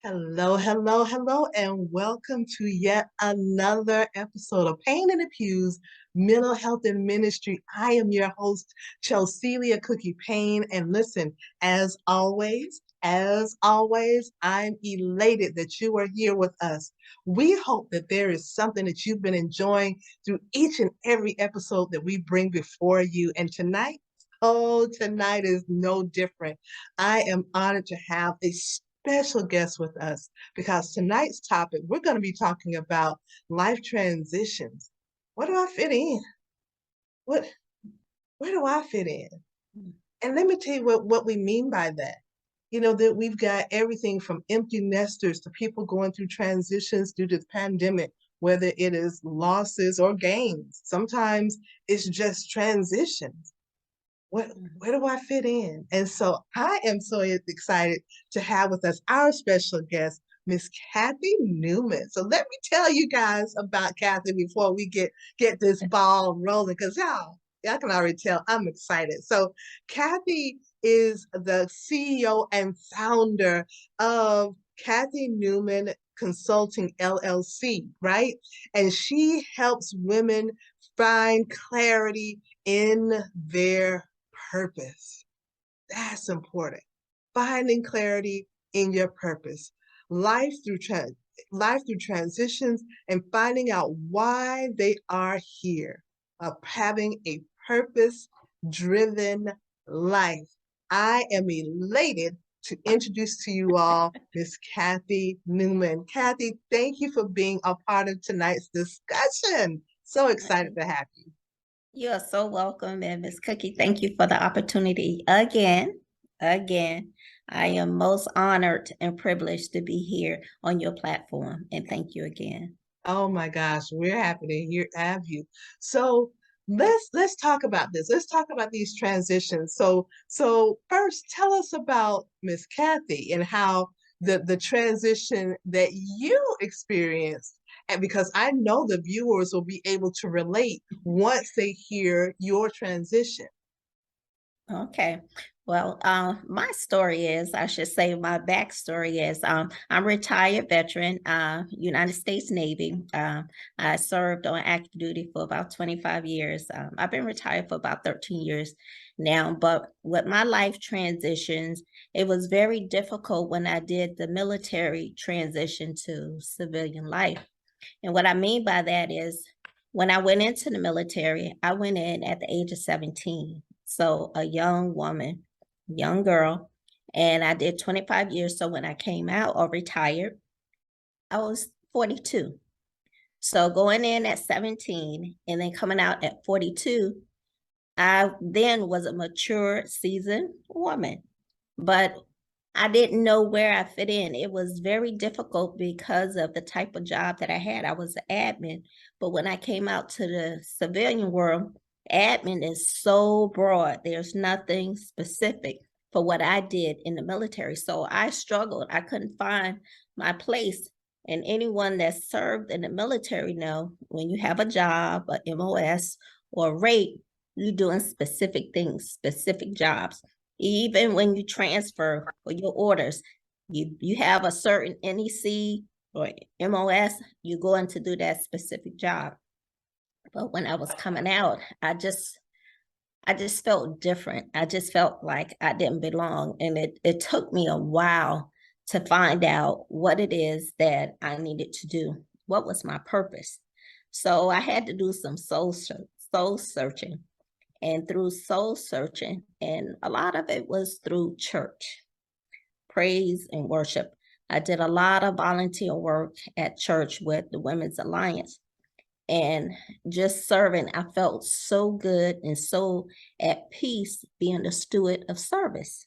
Hello, hello, hello, and welcome to yet another episode of Payne in the Pews, Mental Health and Ministry. I am your host, Chelsealya Cookie Payne, and listen, as always, I'm elated that you are here with us. We hope that there is something that you've been enjoying through each and every episode that we bring before you. And tonight, oh, tonight is no different. I am honored to have a special guest with us because tonight's topic, we're going to be talking about life transitions. What do I fit in? What, where do I fit in? And let me tell you what we mean by that. You know, that we've got everything from empty nesters to people going through transitions due to the pandemic, whether it is losses or gains. Sometimes it's just transitions. what where do I fit in? And so I am so excited to have with us our special guest, Miss Kathy Newman. So let me tell you guys about Kathy before we get this ball rolling, because y'all can already tell I'm excited. So Kathy is the CEO and founder of Kathy Newman Consulting LLC, right? And she helps women find clarity in their purpose. That's important. Finding clarity in your purpose. Life through life through transitions and finding out why they are here. Of having a purpose driven life. I am elated to introduce to you all Miss Kathy Newman. Kathy, thank you for being a part of tonight's discussion. So excited to have you. You are so welcome, and Miss Cookie, thank you for the opportunity again. Again, I am most honored and privileged to be here on your platform, and thank you again. Oh my gosh, we're happy to have you. So let's talk about this. Let's talk about these transitions. So first, tell us about Miss Kathy and how the transition that you experienced, and because I know the viewers will be able to relate once they hear your transition. Okay. Well, my story is, I should say, my backstory is, I'm a retired veteran, United States Navy. I served on active duty for about 25 years. I've been retired for about 13 years now, but with my life transitions, it was very difficult when I did the military transition to civilian life. And what I mean by that is, when I went into the military, I went in at the age of 17. So a young woman, young girl, and I did 25 years. So when I came out or retired, I was 42. So going in at 17 and then coming out at 42, I then was a mature, seasoned woman. But I didn't know where I fit in. It was very difficult because of the type of job that I had. I was an admin, but when I came out to the civilian world, admin is so broad. There's nothing specific for what I did in the military. So I struggled. I couldn't find my place. And anyone that served in the military know when you have a job, a MOS, or a rate, you're doing specific things, specific jobs. Even when you transfer for your orders, you have a certain NEC or MOS, you're going to do that specific job. But when I was coming out, I just felt different. I just felt like I didn't belong. And it took me a while to find out what it is that I needed to do. What was my purpose? So I had to do some soul searching. And through soul searching, and a lot of it was through church, praise and worship. I did a lot of volunteer work at church with the Women's Alliance. And just serving, I felt so good and so at peace being the steward of service.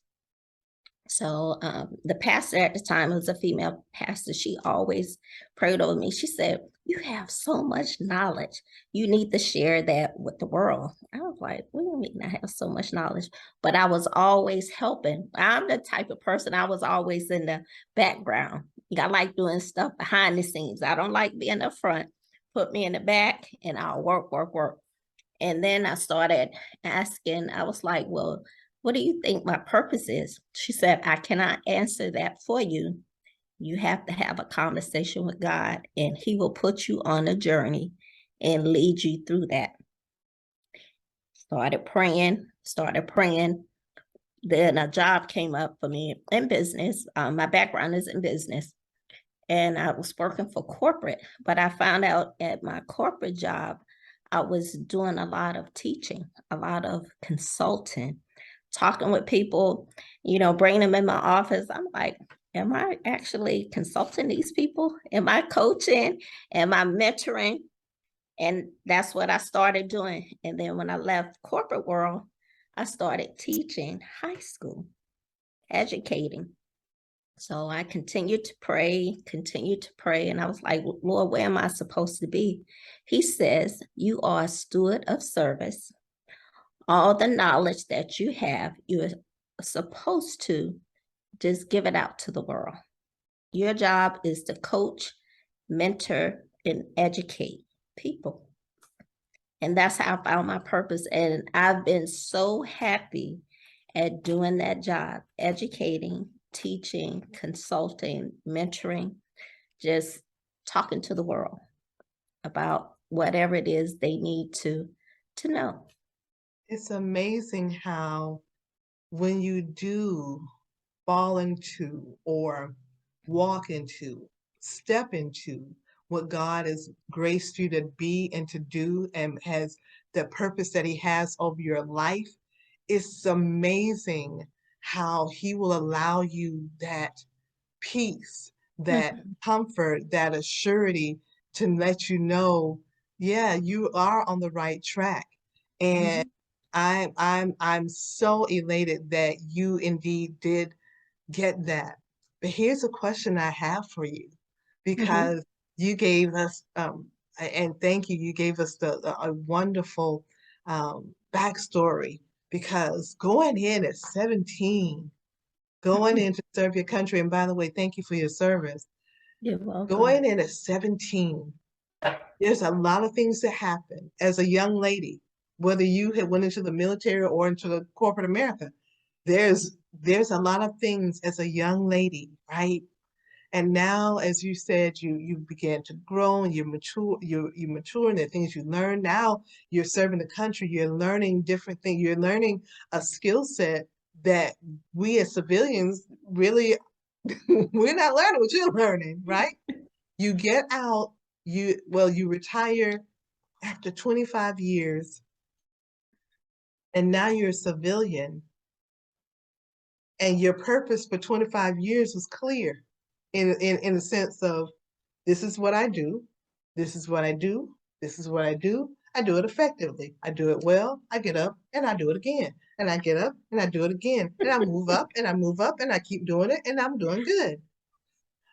So the pastor at the time, was a female pastor, she always prayed over me. She said, "You have so much knowledge. You need to share that with the world." I was like, "What do you mean I have so much knowledge?" But I was always helping. I'm the type of person, I was always in the background. I like doing stuff behind the scenes. I don't like being up front. Put me in the back and I'll work, work, work. And then I started asking, I was like, "Well, what do you think my purpose is?" She said, "I cannot answer that for you. You have to have a conversation with God, and He will put you on a journey and lead you through that. Started praying, started praying. Then a job came up for me in business. My background is in business, and I was working for corporate, but I found out at my corporate job, I was doing a lot of teaching, a lot of consulting, talking with people, bringing them in my office. I'm like, am I actually consulting these people? Am I coaching? Am I mentoring? And that's what I started doing. And then when I left corporate world, I started teaching high school, educating. So I continued to pray. And I was like, Lord, where am I supposed to be? He says, you are a steward of service. All the knowledge that you have, you're supposed to just give it out to the world. Your job is to coach, mentor, and educate people. And that's how I found my purpose. And I've been so happy at doing that job, educating, teaching, consulting, mentoring, just talking to the world about whatever it is they need to know. It's amazing how when you do fall into or walk into, step into what God has graced you to be and to do and has the purpose that He has over your life, it's amazing how He will allow you that peace, that Mhm, comfort, that assurity to let you know, yeah, you are on the right track. And mhm, I'm so elated that you indeed did get that. But here's a question I have for you, mhm. because you gave us and thank you, you gave us a wonderful backstory, because going in at 17, going in to serve your country, and by the way, thank you for your service. You're welcome. Going in at 17, there's a lot of things that happen as a young lady, whether you had went into the military or into the corporate America. There's a lot of things as a young lady, right? And now, as you said, you began to grow and you mature in the things you learn. Now you're serving the country, you're learning different things, you're learning a skill set that we as civilians really we're not learning what you're learning, right? You get out, you retire after 25 years, and now you're a civilian, and your purpose for 25 years was clear in the sense of, this is what I do, this is what I do, this is what I do. I do it effectively. I do it well. I get up and I do it again. And I get up and I do it again. And I move up and I move up and I keep doing it and I'm doing good.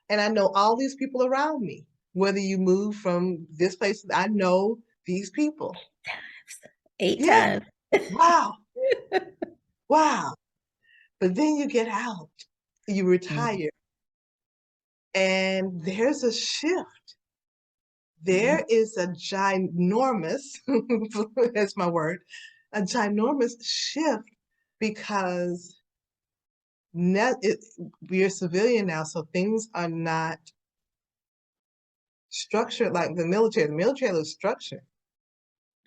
And I know all these people around me. Whether you move from this place, I know these people. Eight Yeah. times. Wow. Wow. But then you get out, you Mhm, retire, and there's a shift. mhm, There is a ginormous, that's my word, a ginormous shift, because we're civilian now, so things are not structured like the military. The military is structured.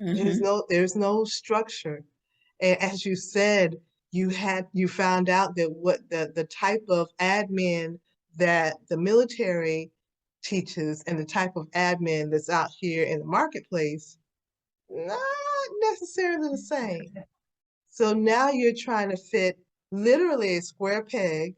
mhm, There's no structure. And as you said, you found out that what the type of admin that the military teaches and the type of admin that's out here in the marketplace, not necessarily the same. So now you're trying to fit literally a square peg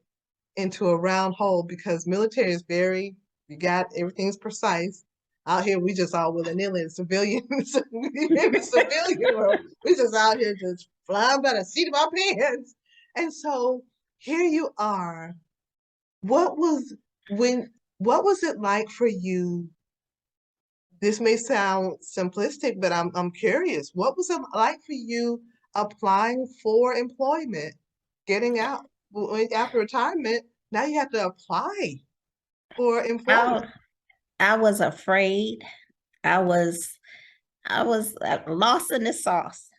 into a round hole, because military is very, you got everything's precise. Out here, we just all willy-nilly in civilians. In the civilian world, we just out here just flying by the seat of our pants. And so here you are. What was when what was it like for you? This may sound simplistic, but I'm curious. What was it like for you applying for employment, getting out after retirement? Now you have to apply for employment. I I was afraid. I was I was lost in the sauce.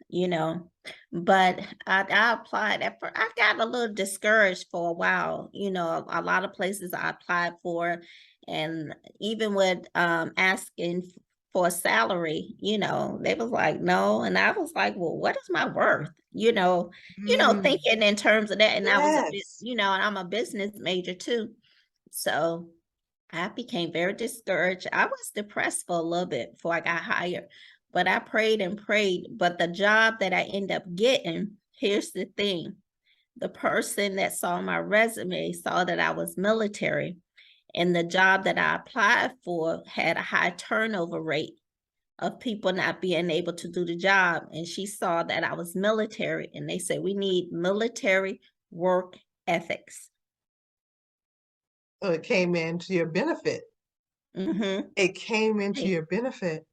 But I applied at first. I got a little discouraged for a while. A lot of places I applied for, and even with asking for a salary, they was like no, and I was like, well, what is my worth? Mm, Thinking in terms of that, and I was a bit, yes. and I'm a business major too, so I became very discouraged. I was depressed for a little bit before I got hired, but I prayed and prayed. But the job that I ended up getting, here's the thing, the person that saw my resume saw that I was military, and the job that I applied for had a high turnover rate of people not being able to do the job. And she saw that I was military, and they said, we need military work ethics. So it came into your benefit. Mm-hmm. It came into your benefit.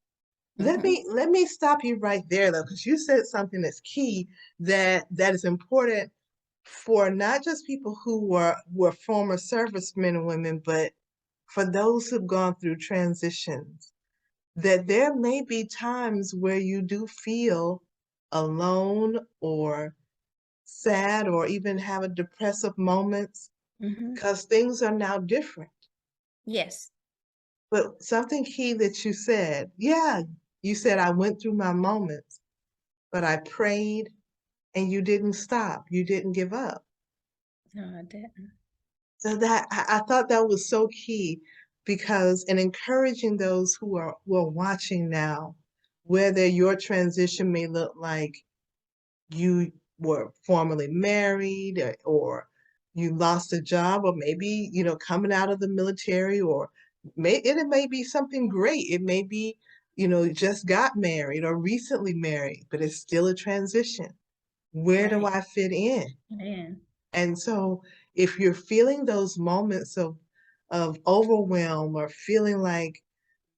Mm-hmm. Let me stop you right there though, because you said something that's key, that is important for not just people who were former servicemen and women, but for those who've gone through transitions, that there may be times where you do feel alone or sad or even have a depressive moments Mm-hmm. because things are now different. Yes. But something key that you said, yeah, you said I went through my moments, but I prayed and you didn't stop. You didn't give up. No, I didn't. So that I thought that was so key because in encouraging those who are watching now, whether your transition may look like you were formerly married or you lost a job or maybe coming out of the military or it may be something great. It may be just got married or recently married, but it's still a transition. Where do Right. I fit in? Man. And so if you're feeling those moments of overwhelm or feeling like,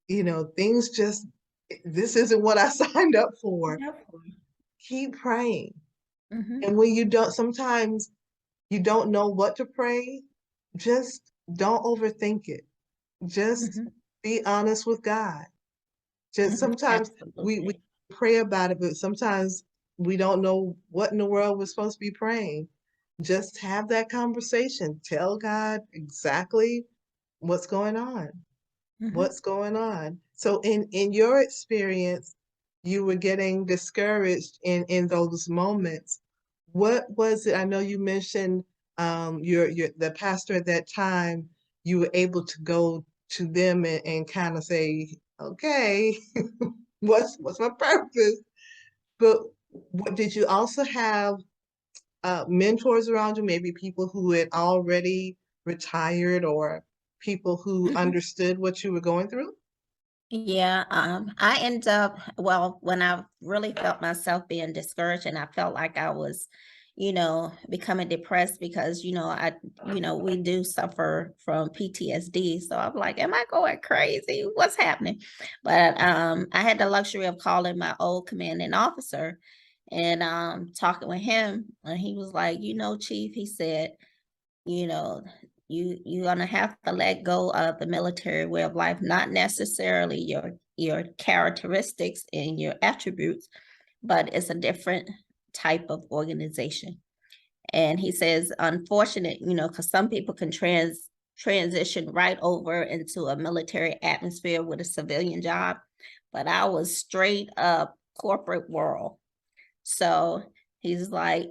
things just this isn't what I signed up for, Definitely. keep praying. Mhm. And when you don't, sometimes you don't know what to pray, just don't overthink it. Just Mhm. be honest with God. Just Mhm. sometimes we Absolutely. pray about it, but sometimes we don't know what in the world we're supposed to be praying. Just have that conversation. Tell God exactly what's going on. Mhm. What's going on? So in your experience, you were getting discouraged in those moments. What was it? I know you mentioned your the pastor at that time, you were able to go to them and kind of say, okay, what's my purpose? But what did you also have mentors around you, maybe people who had already retired or people who Mhm. understood what you were going through? Yeah, I end up, well, when I really felt myself being discouraged and I felt like I was, becoming depressed because, we do suffer from PTSD. So I'm like, am I going crazy? What's happening? But I had the luxury of calling my old commanding officer and talking with him. And he was like, Chief, he said, you know you're gonna have to let go of the military way of life, not necessarily your characteristics and your attributes, but it's a different type of organization. And he says, unfortunate, because some people can transition right over into a military atmosphere with a civilian job, but I was straight up corporate world. So he's like,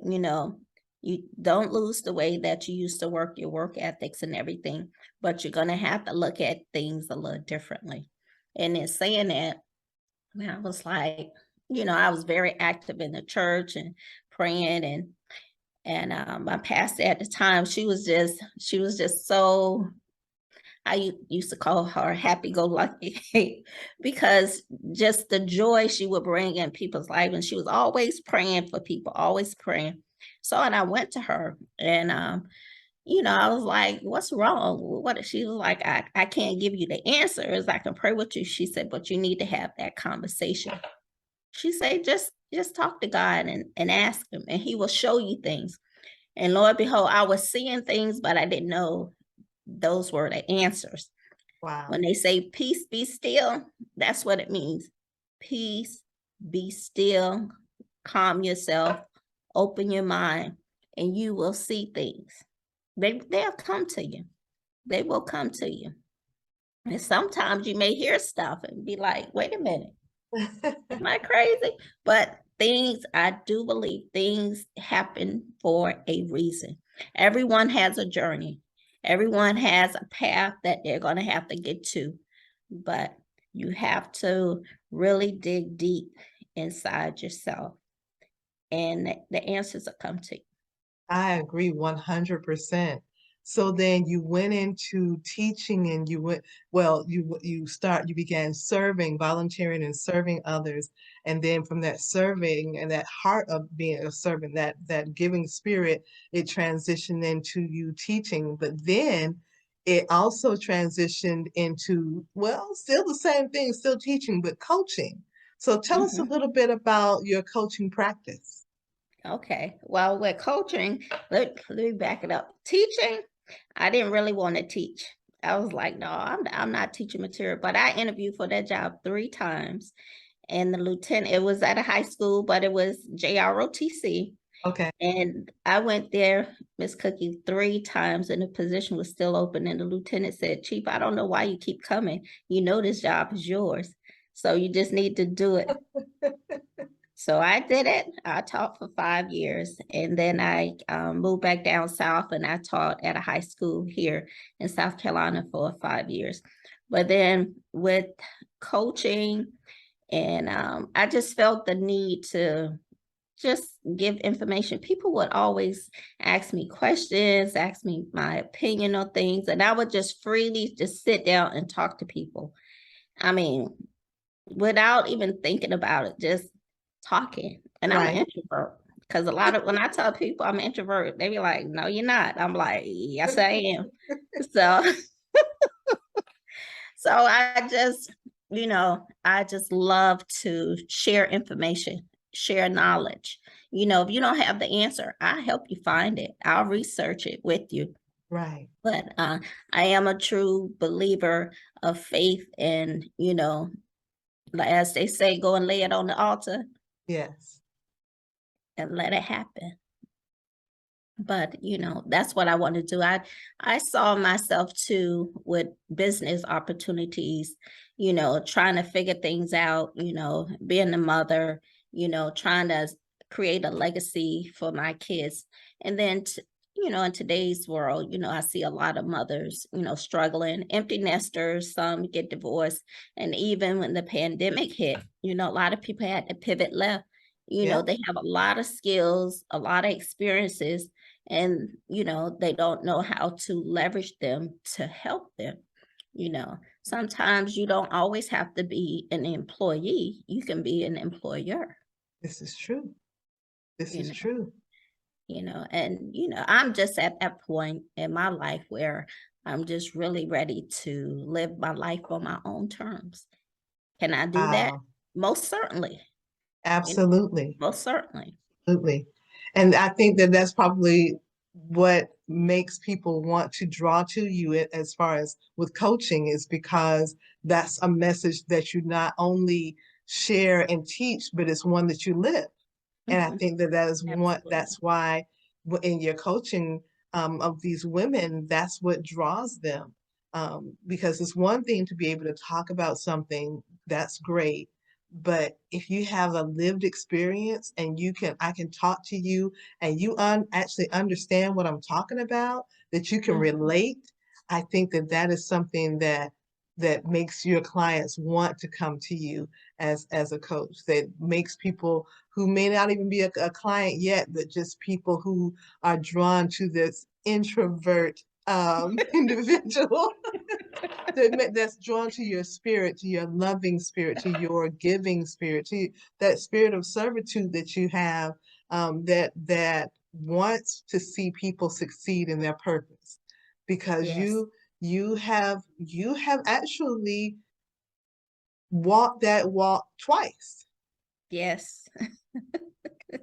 you don't lose the way that you used to work, your work ethics and everything, but you're going to have to look at things a little differently. And in saying that, I was like, I was very active in the church and praying, and my pastor at the time, she was just so, used to call her happy go lucky because just the joy she would bring in people's life. And she was always praying for people, always praying. So, and I went to her and, I was like, what's wrong? What? She was like, I can't give you the answers. I can pray with you. She said, but you need to have that conversation. She said, just talk to God and ask him and he will show you things. And Lord behold, I was seeing things, but I didn't know those were the answers. When Wow. they say peace be still, that's what it means. Peace, be still, calm yourself, open your mind, and you will see things. They'll come to you. They will come to you. And sometimes you may hear stuff and be like, wait a minute, am I crazy? But things, I do believe things happen for a reason. Everyone has a journey. Everyone has a path that they're going to have to get to. But you have to really dig deep inside yourself, and the answers will come to you. I agree 100%. So then you went into teaching and you began serving, volunteering and serving others. And then from that serving and that heart of being a servant, that giving spirit, it transitioned into you teaching. But then it also transitioned into, well, still the same thing, still teaching, but coaching. So tell us a Mhm. little bit about your coaching practice. Okay. Well, with coaching, let me back it up. Teaching, I didn't really want to teach. I was like, no, I'm not teaching material. But I interviewed for that job 3 times. And the lieutenant, it was at a high school, but it was JROTC. Okay. And I went there, Miss Cookie, 3 times, and the position was still open. And the lieutenant said, Chief, I don't know why you keep coming. You know this job is yours. So you just need to do it. So I did it. I taught for 5 years, and then I moved back down south, and I taught at a high school here in South Carolina for 5 years. But then with coaching, and I just felt the need to just give information. People would always ask me questions, ask me my opinion on things, and I would just freely just sit down and talk to people. I mean, without even thinking about it, just talking. And I'm an Right. introvert because a lot of when I tell people I'm an introvert, they be like, "No, you're not." I'm like, "Yes, I am." So, so I just love to share information, share knowledge. If you don't have the answer, I'll help you find it. I'll research it with you. Right. But I am a true believer of faith, and as they say, go and lay it on the altar Yes. and let it happen. But that's what I want to do. I saw myself too with business opportunities, trying to figure things out, being a mother, trying to create a legacy for my kids. And then in today's world, I see a lot of mothers, struggling, empty nesters, some get divorced. And even when the pandemic hit, a lot of people had to pivot left. Yep. They have a lot of skills, a lot of experiences, and they don't know how to leverage them to help them. Sometimes you don't always have to be an employee, you can be an employer. This is true. This you is know true. and I'm just at that point in my life where I'm just really ready to live my life on my own terms. Can I do that? Wow. Most certainly. you know Absolutely. Most certainly. Absolutely. And I think that that's probably what makes people want to draw to you as far as with coaching is because that's a message that you not only share and teach, but it's one that you live. And I Mhm. think that Absolutely. that's why in your coaching of these women, that's what draws them. Because it's one thing to be able to talk about something, that's great. But if you have a lived experience and I can talk to you and you actually understand what I'm talking about, that you can Mhm. relate, I think that that is something that makes your clients want to come to you as a coach. That makes people who may not even be a client yet, but just people who are drawn to this introvert individual that's drawn to your spirit, to your loving spirit, to your giving spirit, to that spirit of servitude that you have, that wants to see people succeed in their purpose, because Yes. you have actually walked that walk twice. Yes.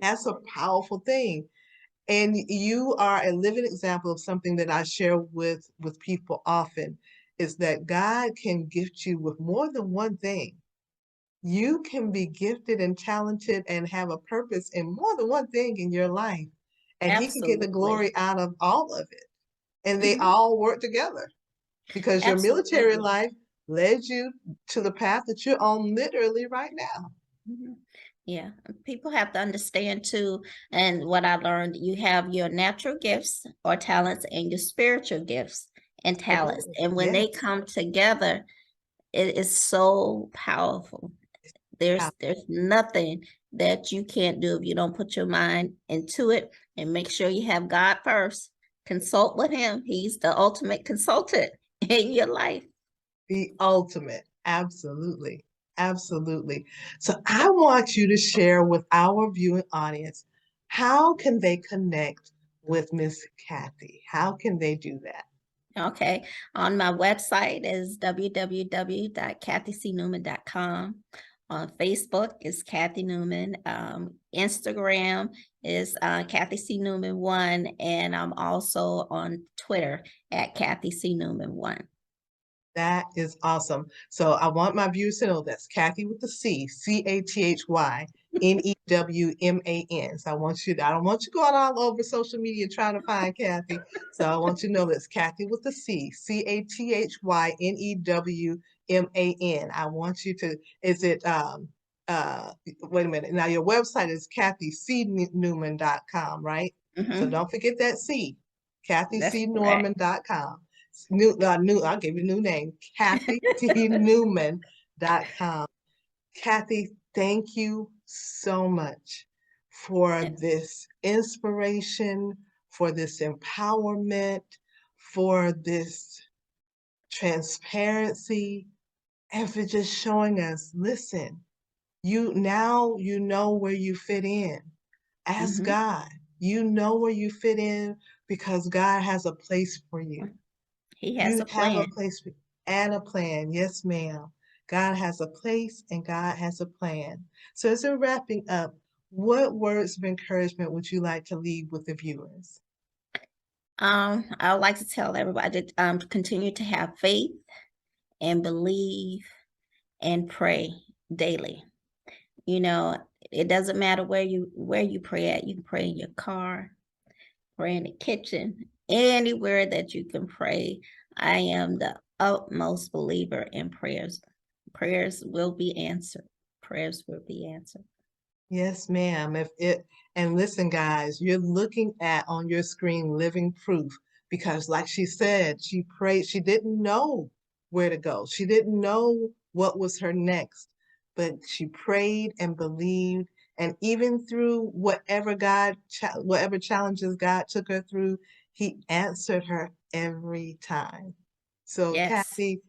That's a powerful thing. And you are a living example of something that I share with people often is that God can gift you with more than one thing. You can be gifted and talented and have a purpose in more than one thing in your life. And he can get the Absolutely. glory out of all of it. And they Mhm. all work together because your military Absolutely. life led you to the path that you're on literally right now. Mhm. Yeah, people have to understand too, and what I learned, you have your natural gifts or talents and your spiritual gifts and talents. Absolutely. And when Yes. they come together, it is so powerful. There's nothing that you can't do if you don't put your mind into it and make sure you have God first. Consult with him. He's the ultimate consultant in your life. The ultimate. Absolutely. Absolutely. So I want you to share with our viewing audience, how can they connect with Miss Kathy? How can they do that? Okay. On my website is www.kathycnewman.com. On Facebook is Kathy Newman. Instagram is Kathy C. Newman 1. And I'm also on Twitter at Kathy C. Newman 1. That is awesome. So I want my viewers to know that's Kathy with the C, CathyNewman. So I don't want you going all over social media trying to find Kathy. So I want you to know that's Kathy with the C, CathyNewman. I want you to, is it, wait a minute. Now your website is kathycnewman.com, right? So Hmm. don't forget that C, That's correct. kathycnorman.com. I'll give you a new name, KathyCNewman.com. Kathy, thank you so much for this inspiration, for this empowerment, for this transparency, and for just showing us, listen, you know where you fit in. Ask Hmm. God. You know where you fit in because God has a place for you. He has You a have a plan. place and a plan. Yes, ma'am. God has a place and God has a plan. So as we're wrapping up, what words of encouragement would you like to leave with the viewers? I would like to tell everybody to continue to have faith and believe and pray daily. You know, it doesn't matter where you pray at. You can pray in your car, pray in the kitchen, anywhere that you can pray. I am the utmost believer in prayers. Prayers will be answered. Prayers will be answered. Yes, ma'am. If it and listen, guys, you're looking at on your screen living proof because, like she said, she prayed. She didn't know where to go. She didn't know what was her next, but she prayed and believed. And even through whatever challenges God took her through, He answered her every time. So, Yes. Kathy,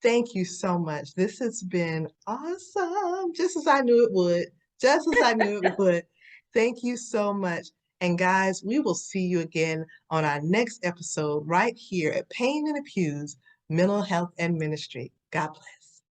thank you so much. This has been awesome, just as I knew it would. Just as I knew it would. Thank you so much. And guys, we will see you again on our next episode right here at Payne and the Pews Mental Health and Ministry. God bless.